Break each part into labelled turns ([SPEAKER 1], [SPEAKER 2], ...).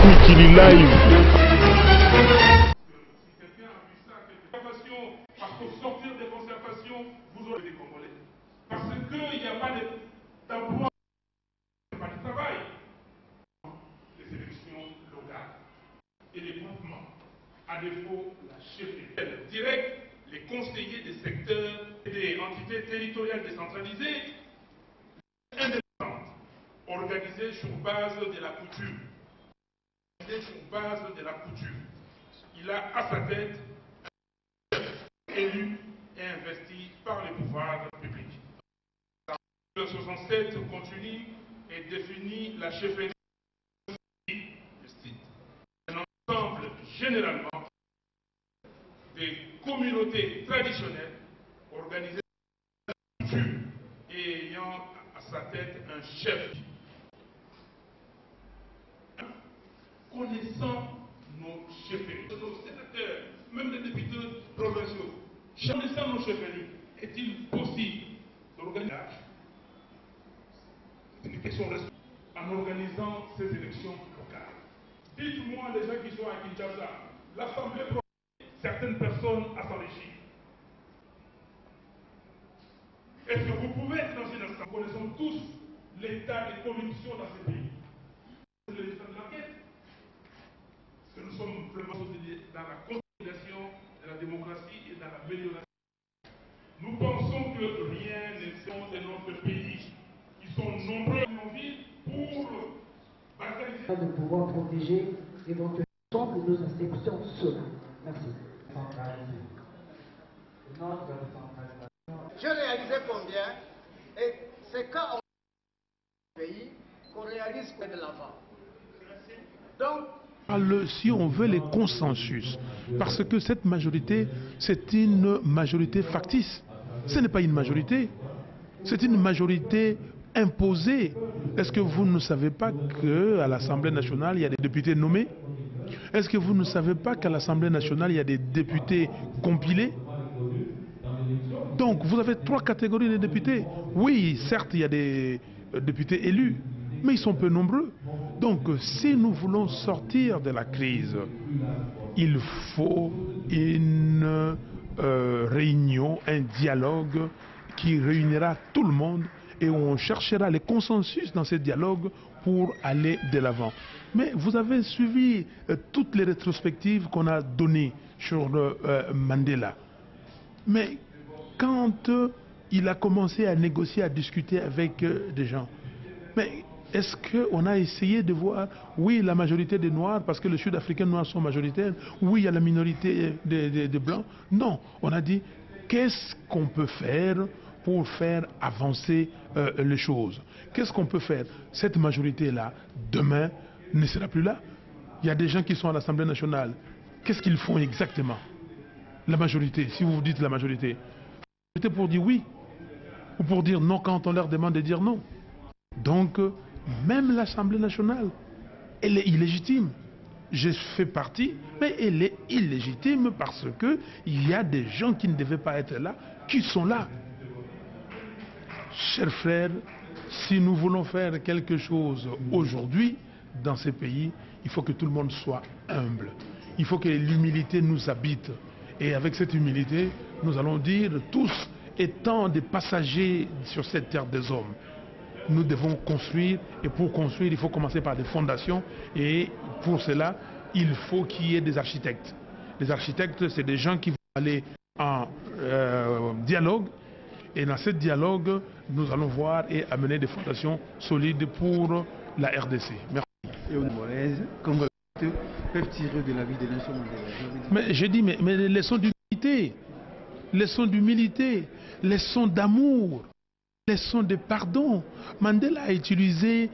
[SPEAKER 1] Mikili Live.
[SPEAKER 2] Parce qu'au sortir des concertations, vous aurez des Congolais. Parce qu'il n'y a pas d'emploi, pas de travail. Les élections locales et les groupements, à défaut la chefferie directe, les conseillers des secteurs et des entités territoriales décentralisées, indépendantes, organisées sur base de la coutume. Il a à sa tête élu et investi par les pouvoirs publics. L'article 67 continue et définit la chefferie un ensemble généralement des communautés traditionnelles organisées et ayant à sa tête un chef. Connaissant nos chefferies, nos sénateurs, même les députés provinciaux, connaissant nos chefferies, est-il possible d'organiser une question en organisant ces élections locales? Dites-moi les gens qui sont à Kinshasa, l'Assemblée provinciale, certaines personnes à s'enrichir. Est-ce que vous pouvez être dans une assemblée? Nous connaissons tous l'état de corruption dans ce pays. Vous voulez faire de l'enquête? Que nous sommes vraiment dans la consolidation de la démocratie et dans l'amélioration. Nous pensons que rien n'est fait de notre pays. Ils sont nombreux en ville pour batailler.
[SPEAKER 3] De pouvoir protéger éventuellement ensemble nos institutions cela. Merci.
[SPEAKER 4] Je réalisais combien? Et c'est quand on pays qu'on réalise près de l'avant. Donc,
[SPEAKER 1] Si on veut les consensus, parce que cette majorité, c'est une majorité factice. Ce n'est pas une majorité, c'est une majorité imposée. Est-ce que vous ne savez pas qu'à l'Assemblée nationale, il y a des députés nommés? Est-ce que vous ne savez pas qu'à l'Assemblée nationale, il y a des députés compilés? Donc, vous avez trois catégories de députés. Oui, certes, il y a des députés élus, mais ils sont peu nombreux. Donc, si nous voulons sortir de la crise, il faut une réunion, un dialogue qui réunira tout le monde et on cherchera les consensus dans ce dialogue pour aller de l'avant. Mais vous avez suivi toutes les rétrospectives qu'on a données sur Mandela. Mais quand il a commencé à négocier, à discuter avec des gens, mais est-ce qu'on a essayé de voir, oui, la majorité des Noirs, parce que les Sud-Africains noirs sont majoritaires, oui, il y a la minorité des Blancs. Non, on a dit, qu'est-ce qu'on peut faire pour faire avancer les choses? Qu'est-ce qu'on peut faire? Cette majorité-là, demain, ne sera plus là. Il y a des gens qui sont à l'Assemblée nationale. Qu'est-ce qu'ils font exactement? La majorité, si vous vous dites la majorité. C'était pour dire oui, ou pour dire non quand on leur demande de dire non. Donc, même l'Assemblée nationale, elle est illégitime. Je fais partie, mais elle est illégitime parce qu'il y a des gens qui ne devaient pas être là, qui sont là. Chers frères, si nous voulons faire quelque chose aujourd'hui dans ces pays, il faut que tout le monde soit humble. Il faut que l'humilité nous habite. Et avec cette humilité, nous allons dire tous, étant des passagers sur cette terre des hommes, nous devons construire, et pour construire, il faut commencer par des fondations, et pour cela, il faut qu'il y ait des architectes. Les architectes, c'est des gens qui vont aller en dialogue, et dans ce dialogue, nous allons voir et amener des fondations solides pour la RDC. Merci.
[SPEAKER 5] Peuvent tirer de la vie de Nelson Mandela.
[SPEAKER 1] Mais j'ai dit, mais les leçons d'humilité, leçons d'amour, leçons de pardon. Mandela a utilisé,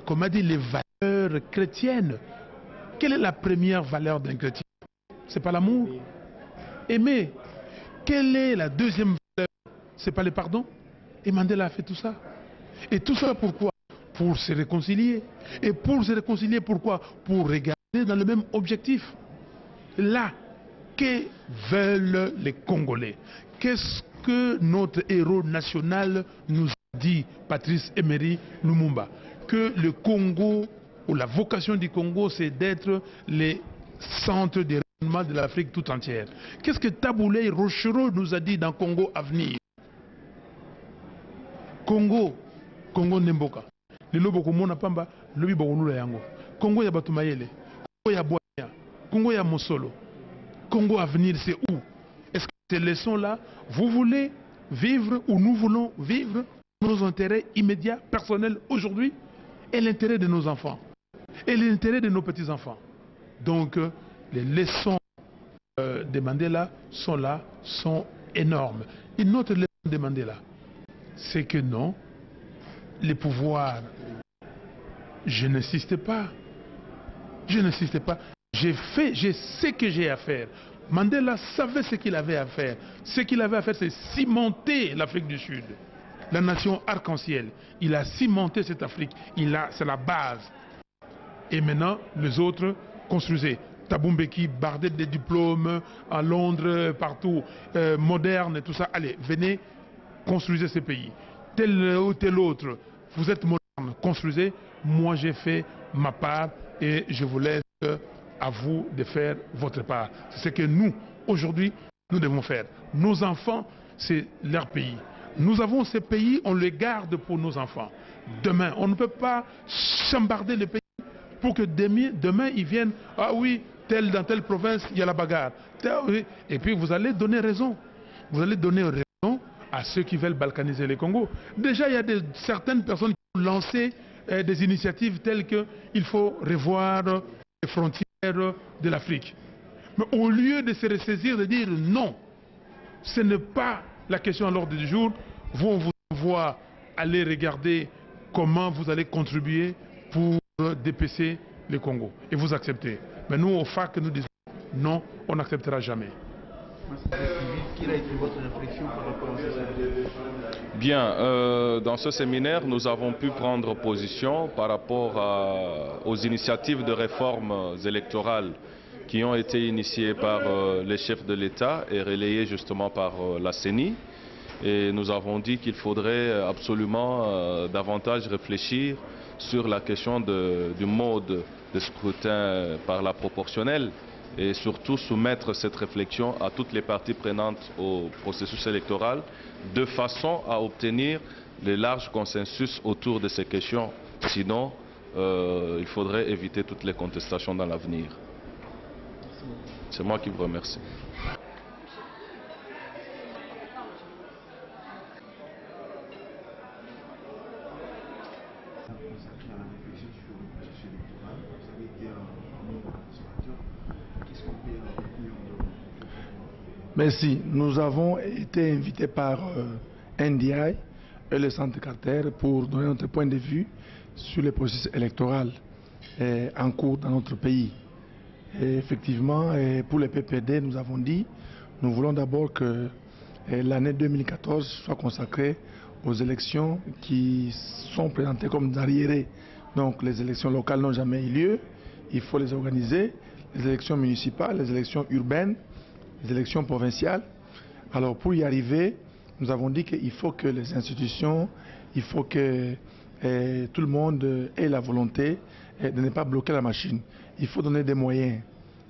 [SPEAKER 1] comme a dit, les valeurs chrétiennes. Quelle est la première valeur d'un chrétien? C'est pas l'amour. Aimer. Quelle est la deuxième valeur? C'est pas le pardon. Et Mandela a fait tout ça. Et tout ça pourquoi? Pour se réconcilier. Et pour se réconcilier, pourquoi? Pour regarder dans le même objectif. Là, que veulent les Congolais? Qu'est-ce que notre héros national nous a dit, Patrice Emery Lumumba? Que le Congo où la vocation du Congo, c'est d'être les centres de rayonnement de l'Afrique tout entière. Qu'est-ce que Taboulé Rochereau nous a dit dans Congo Avenir? Congo Nemboka. Lelo boko mona pamba, lobi boko nula yango. Congo ya Batumayele, Congo ya Boya, Congo ya Mosolo. Congo Avenir, c'est où? Est-ce que ces leçons-là, vous voulez vivre ou nous voulons vivre nos intérêts immédiats, personnels aujourd'hui et l'intérêt de nos enfants et l'intérêt de nos petits-enfants? Donc, les leçons de Mandela sont énormes. Une autre leçon de Mandela, c'est que non, les pouvoirs, je n'insiste pas. Je n'insiste pas. Je sais que j'ai à faire. Mandela savait ce qu'il avait à faire. Ce qu'il avait à faire, c'est cimenter l'Afrique du Sud. La nation arc-en-ciel. Il a cimenté cette Afrique. C'est la base. Et maintenant, les autres construisaient. Thabo Mbeki bardait des diplômes à Londres, partout, moderne, tout ça. Allez, venez, construisez ce pays. Tel ou tel autre, vous êtes moderne, construisez. Moi, j'ai fait ma part et je vous laisse à vous de faire votre part. C'est ce que nous, aujourd'hui, nous devons faire. Nos enfants, c'est leur pays. Nous avons ces pays, on les garde pour nos enfants. Demain, on ne peut pas chambarder le pays pour que demain ils viennent, ah oui, dans telle province, il y a la bagarre. Et puis vous allez donner raison. Vous allez donner raison à ceux qui veulent balkaniser le Congo. Déjà, il y a certaines personnes qui ont lancé des initiatives telles qu'il faut revoir les frontières de l'Afrique. Mais au lieu de se ressaisir, de dire non, ce n'est pas la question à l'ordre du jour, on vous envoie aller regarder comment vous allez contribuer pour dépêcher le Congo. Et vous acceptez. Mais nous, au FAC, nous disons non, on n'acceptera jamais.
[SPEAKER 5] Quelle a été votre réflexion par rapport à ce séminaire?
[SPEAKER 6] Bien, dans ce séminaire, nous avons pu prendre position par rapport aux initiatives de réformes électorales qui ont été initiées par les chefs de l'État et relayées justement par la CENI. Et nous avons dit qu'il faudrait absolument davantage réfléchir sur la question du mode de scrutin par la proportionnelle et surtout soumettre cette réflexion à toutes les parties prenantes au processus électoral de façon à obtenir le large consensus autour de ces questions. Sinon, il faudrait éviter toutes les contestations dans l'avenir. C'est moi qui vous remercie.
[SPEAKER 7] Merci. Nous avons été invités par NDI et le Centre Carter pour donner notre point de vue sur le processus électoral en cours dans notre pays. Et effectivement, pour le PPD, nous avons dit, nous voulons d'abord que l'année 2014 soit consacrée aux élections qui sont présentées comme arriérées. Donc les élections locales n'ont jamais eu lieu, il faut les organiser, les élections municipales, les élections urbaines, les élections provinciales. Alors pour y arriver, nous avons dit qu'il faut que les institutions, il faut que tout le monde ait la volonté de ne pas bloquer la machine. Il faut donner des moyens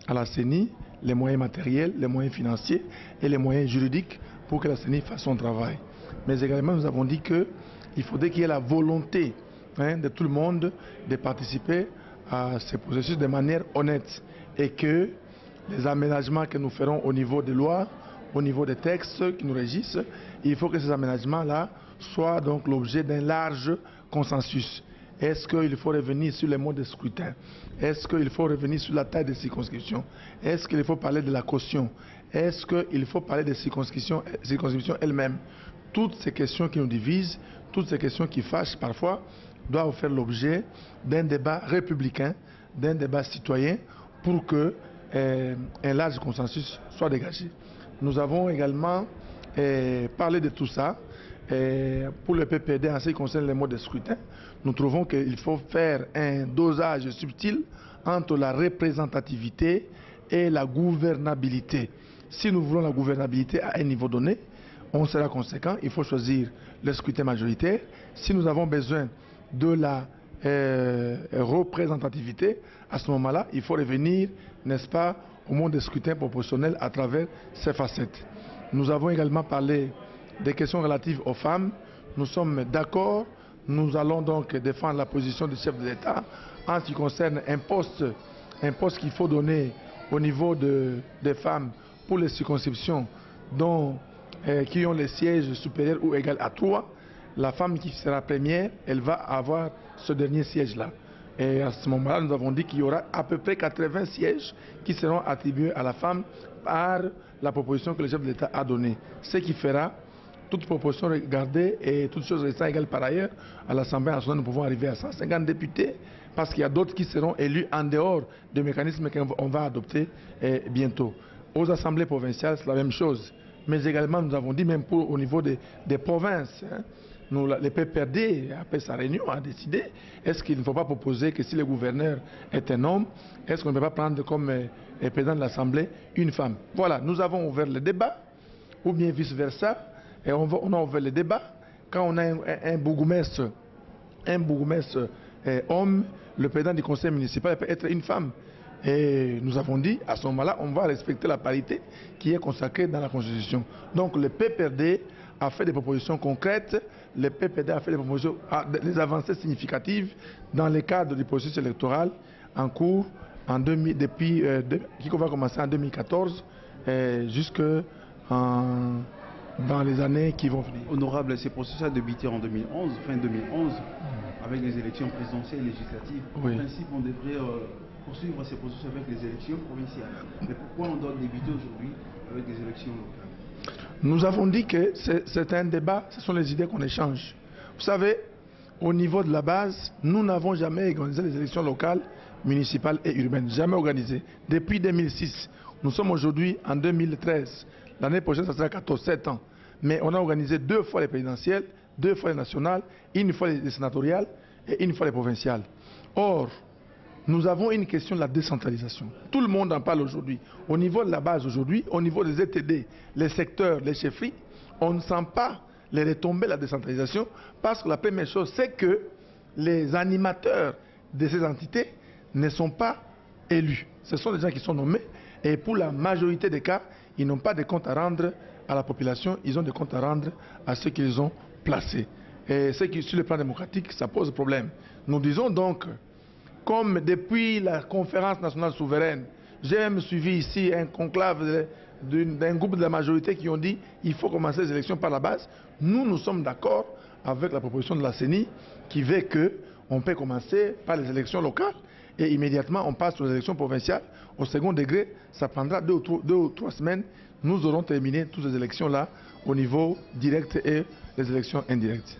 [SPEAKER 7] à la CENI, les moyens matériels, les moyens financiers et les moyens juridiques pour que la CENI fasse son travail. Mais également, nous avons dit qu'il faudrait qu'il y ait la volonté de tout le monde de participer à ce processus de manière honnête et que les aménagements que nous ferons au niveau des lois, au niveau des textes qui nous régissent, il faut que ces aménagements-là soient donc l'objet d'un large consensus. Est-ce qu'il faut revenir sur les modes de scrutin? Est-ce qu'il faut revenir sur la taille des circonscriptions? Est-ce qu'il faut parler de la caution? Est-ce qu'il faut parler des circonscriptions elles-mêmes? Toutes ces questions qui nous divisent, toutes ces questions qui fâchent parfois, doivent faire l'objet d'un débat républicain, d'un débat citoyen, pour que un large consensus soit dégagé. Nous avons également parlé de tout ça. Pour le PPD, en ce qui concerne les modes de scrutin, nous trouvons qu'il faut faire un dosage subtil entre la représentativité et la gouvernabilité. Si nous voulons la gouvernabilité à un niveau donné, on sera conséquent, il faut choisir le scrutin majoritaire. Si nous avons besoin de la représentativité, à ce moment-là, il faut revenir, n'est-ce pas, au monde des scrutins proportionnels à travers ces facettes. Nous avons également parlé des questions relatives aux femmes. Nous sommes d'accord. Nous allons donc défendre la position du chef de l'État en ce qui concerne un poste qu'il faut donner au niveau des femmes pour les circonscriptions qui ont les sièges supérieurs ou égal à 3. La femme qui sera première, elle va avoir ce dernier siège-là. Et à ce moment-là, nous avons dit qu'il y aura à peu près 80 sièges qui seront attribués à la femme par la proposition que le chef de l'État a donnée. Ce qui fera, toute proposition regardée et toutes choses restant égales par ailleurs, à l'Assemblée nationale, nous pouvons arriver à 150 députés parce qu'il y a d'autres qui seront élus en dehors des mécanismes qu'on va adopter bientôt. Aux assemblées provinciales, c'est la même chose. Mais également, nous avons dit, même au niveau des provinces, les PPRD, après sa réunion, a décidé, est-ce qu'il ne faut pas proposer que si le gouverneur est un homme, est-ce qu'on ne peut pas prendre comme président de l'Assemblée une femme? Voilà, nous avons ouvert le débat, ou bien vice-versa, et on a ouvert le débat. Quand on a un bourgmestre homme, le président du conseil municipal peut être une femme. Et nous avons dit, à ce moment-là, on va respecter la parité qui est consacrée dans la Constitution. Donc le PPRD a fait des propositions concrètes, le PPD a fait des avancées significatives dans le cadre du processus électoral en cours qui va commencer en 2014 jusque dans les années qui vont venir.
[SPEAKER 5] Honorable, ces processus a débuté en 2011, fin 2011, avec les élections présidentielles et législatives.
[SPEAKER 7] Oui.
[SPEAKER 5] En principe, on devrait poursuivre ces processus avec les élections provinciales. Mais pourquoi on doit débuter aujourd'hui avec les élections locales?
[SPEAKER 7] Nous avons dit que c'est un débat, ce sont les idées qu'on échange. Vous savez, au niveau de la base, nous n'avons jamais organisé les élections locales, municipales et urbaines. Jamais organisé. Depuis 2006. Nous sommes aujourd'hui en 2013. L'année prochaine, ça sera 7 ans. Mais on a organisé 2 fois les présidentielles, 2 fois les nationales, 1 fois les sénatoriales et 1 fois les provinciales. Or, nous avons une question de la décentralisation. Tout le monde en parle aujourd'hui. Au niveau de la base aujourd'hui, au niveau des ETD, les secteurs, les chefferies, on ne sent pas les retombées de la décentralisation parce que la première chose, c'est que les animateurs de ces entités ne sont pas élus. Ce sont des gens qui sont nommés et pour la majorité des cas, ils n'ont pas de compte à rendre à la population, ils ont des comptes à rendre à ceux qu'ils ont placés. Et ce qui, sur le plan démocratique, ça pose problème. Nous disons donc, comme depuis la conférence nationale souveraine, j'ai même suivi ici un conclave d'un groupe de la majorité qui ont dit qu'il faut commencer les élections par la base. Nous sommes d'accord avec la proposition de la CENI qui veut qu'on peut commencer par les élections locales et immédiatement on passe aux élections provinciales. Au second degré, ça prendra 2 ou 3 semaines. Nous aurons terminé toutes ces élections-là au niveau direct et les élections indirectes.